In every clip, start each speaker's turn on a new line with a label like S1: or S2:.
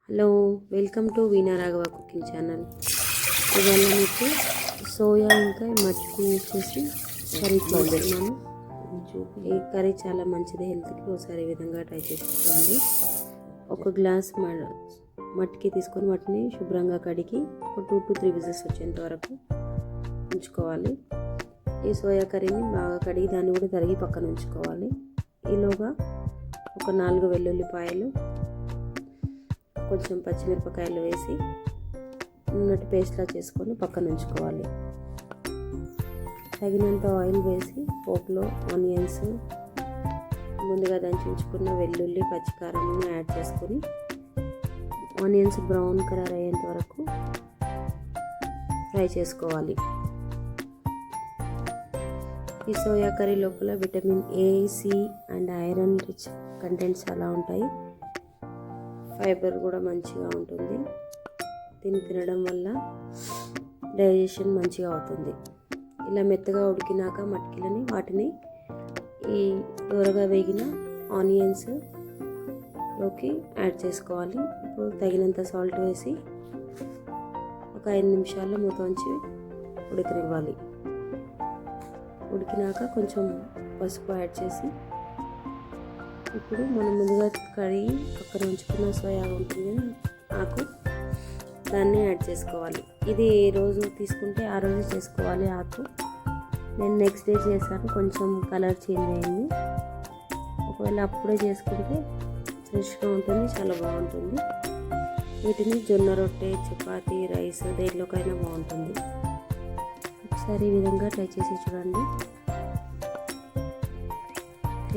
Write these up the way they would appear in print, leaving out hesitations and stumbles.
S1: Hello, welcome to veena Raghava cooking channel. ఇవాళ మీకు soya ఇంకా మట్టికి యూజ్ చేసి కర్రీ చేస్తున్నాను. ఈ కర్రీ చాలా మంచిది హెల్త్కి. ఒకసారి ఈ విధంగా ట్రై చేసి చూడండి. ఒక గ్లాస్ మట్టికి తీసుకొని వాటిని శుభ్రంగా కడిగి ఒక 2 to 3 విజిల్స్ వచ్చేంత వరకు ఉంచుకోవాలి. ఈ సోయా కర్రీని బాగా కడిగి దాన్ని కూడా తరిగి పక్కన ఉంచుకోవాలి. ఈలోగా ఒక 4 వెల్లుల్లిపాయలు, కొంచెం పచ్చిమిరపకాయలు వేసి ఉన్నట్టు పేస్ట్లా చేసుకొని పక్కన ఉంచుకోవాలి. తగినంత ఆయిల్ వేసి పోపులో ఆనియన్స్, ముందుగా దంచి ఉంచుకున్న వెల్లుల్లి, పచ్చికారాన్ని యాడ్ చేసుకొని ఆనియన్స్ బ్రౌన్ కలర్ అయ్యేంత వరకు ఫ్రై చేసుకోవాలి. ఈ సోయా కర్రీ లోపల vitamin A, C and iron rich contents చాలా ఉంటాయి. ఫైబర్ కూడా మంచిగా ఉంటుంది. దీన్ని తినడం వల్ల డైజెషన్ మంచిగా అవుతుంది. ఇలా మెత్తగా ఉడికినాక మట్టికిలని వాటిని ఈ దూరగా వేగిన ఆనియన్స్లోకి యాడ్ చేసుకోవాలి. ఇప్పుడు తగినంత సాల్ట్ వేసి ఒక 5 నిమిషాల్లో మూత ఉంచి ఉడకనివ్వాలి. ఉడికినాక కొంచెం పసుపు యాడ్ చేసి ఇప్పుడు మనం ముందుగా కడిగి పక్కన ఉంచుకున్న సోయా ఉంటుంది ఆకు, దాన్ని యాడ్ చేసుకోవాలి. ఇది ఏ రోజు తీసుకుంటే ఆ రోజు చేసుకోవాలి. ఆకు నేను నెక్స్ట్ డే చేశాను, కొంచెం కలర్ చేంజ్ అయింది. ఒకవేళ అప్పుడే చేసుకుంటే ఫ్రెష్గా ఉంటుంది, చాలా బాగుంటుంది. వీటిని జొన్న రొట్టె, చపాతీ, రైస్ దేంట్లోకైనా బాగుంటుంది. ఒకసారి ఈ విధంగా ట్రై చేసి చూడండి.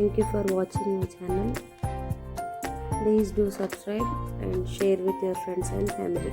S1: Thank you for watching my channel. Please do subscribe and share with your friends and family.